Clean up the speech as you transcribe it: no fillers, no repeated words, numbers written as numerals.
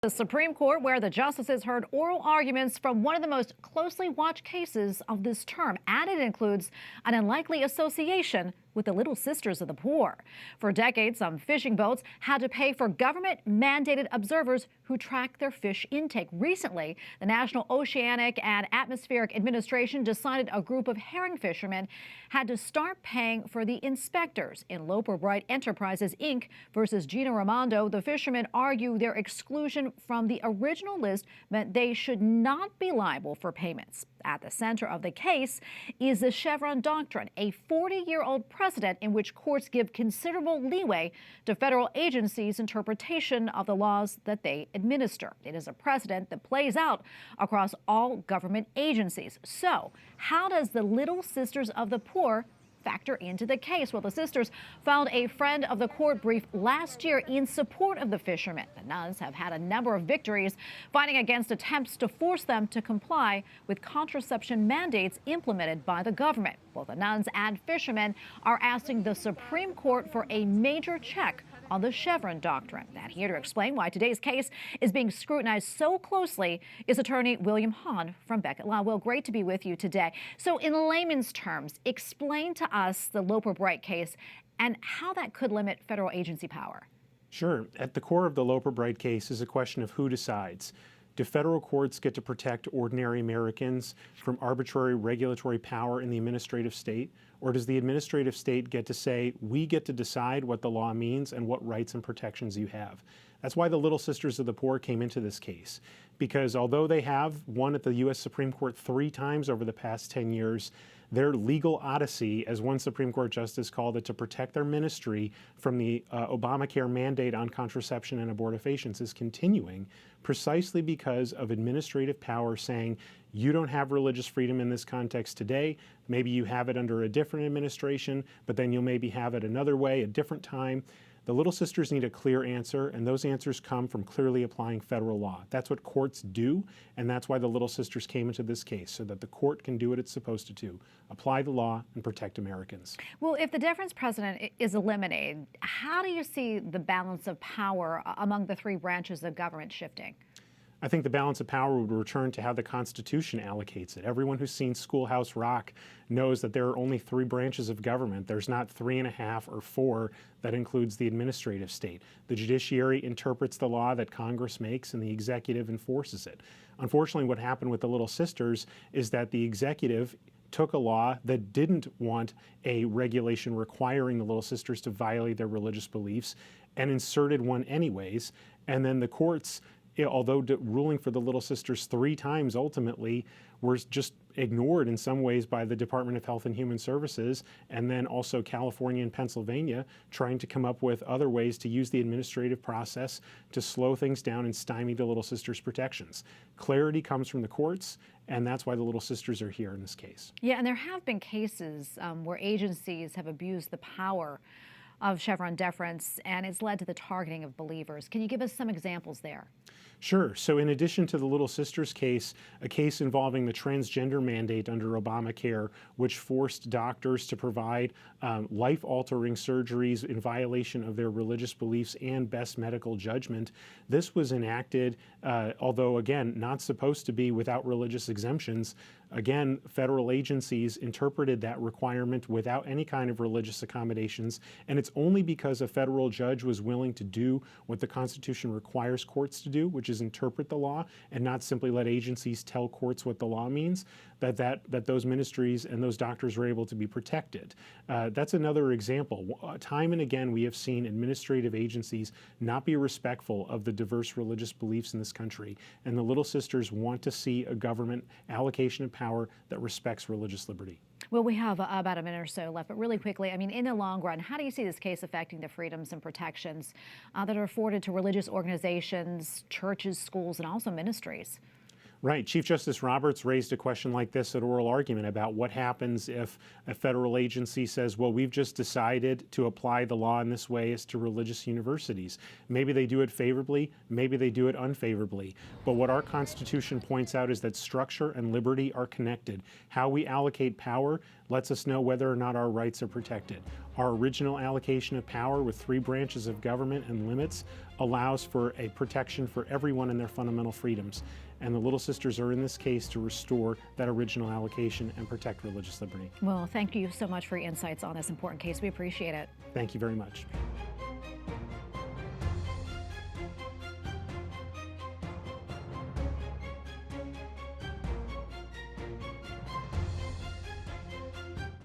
The Supreme Court, where the justices heard oral arguments from one of the most closely watched cases of this term, and it includes an unlikely association with the Little Sisters of the Poor. For decades, some fishing boats had to pay for government-mandated observers who track their fish intake. Recently, the National Oceanic and Atmospheric Administration decided a group of herring fishermen had to start paying for the inspectors. In Loper Bright Enterprises, Inc. versus Gina Raimondo, the fishermen argue their exclusion from the original list meant they should not be liable for payments. At the center of the case is the Chevron Doctrine, a 40-year-old precedent in which courts give considerable leeway to federal agencies' interpretation of the laws that they administer. It is a precedent that plays out across all government agencies. So, how does the Little Sisters of the Poor factor into the case? Well, the sisters filed a friend of the court brief last year in support of the fishermen. The nuns have had a number of victories fighting against attempts to force them to comply with contraception mandates implemented by the government. Both the nuns and fishermen are asking the Supreme Court for a major check on the Chevron Doctrine. And here to explain why today's case is being scrutinized so closely is attorney William Haun from Becket Law. Well, great to be with you today. So in layman's terms, explain to us the Loper Bright case and how that could limit federal agency power. Sure. At the core of the Loper Bright case is a question of who decides. Do federal courts get to protect ordinary Americans from arbitrary regulatory power in the administrative state? Or does the administrative state get to say, we get to decide what the law means and what rights and protections you have? That's why the Little Sisters of the Poor came into this case. Because although they have won at the U.S. Supreme Court 3 times over the past 10 years, their legal odyssey, as one Supreme Court justice called it, to protect their ministry from the Obamacare mandate on contraception and abortifacients is continuing precisely because of administrative power saying, you don't have religious freedom in this context today. Maybe you have it under a different administration, but then you'll maybe have it another way, a different time. The Little Sisters need a clear answer, and those answers come from clearly applying federal law. That's what courts do, and that's why the Little Sisters came into this case, so that the court can do what it's supposed to do, apply the law and protect Americans. Well, if the deference precedent is eliminated, how do you see the balance of power among the 3 branches of government shifting? I think the balance of power would return to how the Constitution allocates it. Everyone who's seen Schoolhouse Rock knows that there are only 3 branches of government. There's not 3.5 or 4 that includes the administrative state. The judiciary interprets the law that Congress makes, and the executive enforces it. Unfortunately, what happened with the Little Sisters is that the executive took a law that didn't want a regulation requiring the Little Sisters to violate their religious beliefs and inserted one anyways, and then the courts, although ruling for the Little Sisters 3 times ultimately, were just ignored in some ways by the Department of Health and Human Services, and then also California and Pennsylvania trying to come up with other ways to use the administrative process to slow things down and stymie the Little Sisters' protections. Clarity comes from the courts, and that's why the Little Sisters are here in this case. Yeah, and there have been cases where agencies have abused the power of Chevron Deference, and it's led to the targeting of believers. Can you give us some examples there? Sure. So in addition to the Little Sisters case, a case involving the transgender mandate under Obamacare, which forced doctors to provide life-altering surgeries in violation of their religious beliefs and best medical judgment, this was enacted, although again, not supposed to be without religious exemptions. Again, federal agencies interpreted that requirement without any kind of religious accommodations, and it's only because a federal judge was willing to do what the Constitution requires courts to do, which is interpret the law and not simply let agencies tell courts what the law means, that those ministries and those doctors were able to be protected. That's another example. Time and again, we have seen administrative agencies not be respectful of the diverse religious beliefs in this country, and the Little Sisters want to see a government allocation of power that respects religious liberty. Well, we have about a minute or so left, but really quickly, I mean, in the long run, how do you see this case affecting the freedoms and protections that are afforded to religious organizations, churches, schools, and also ministries? Right. Chief Justice Roberts raised a question like this at oral argument about what happens if a federal agency says, well, we've just decided to apply the law in this way as to religious universities. Maybe they do it favorably, maybe they do it unfavorably. But what our Constitution points out is that structure and liberty are connected. How we allocate power lets us know whether or not our rights are protected. Our original allocation of power with 3 branches of government and limits allows for a protection for everyone in their fundamental freedoms. And the Little Sisters are in this case to restore that original allocation and protect religious liberty. Well, thank you so much for your insights on this important case. We appreciate it. Thank you very much.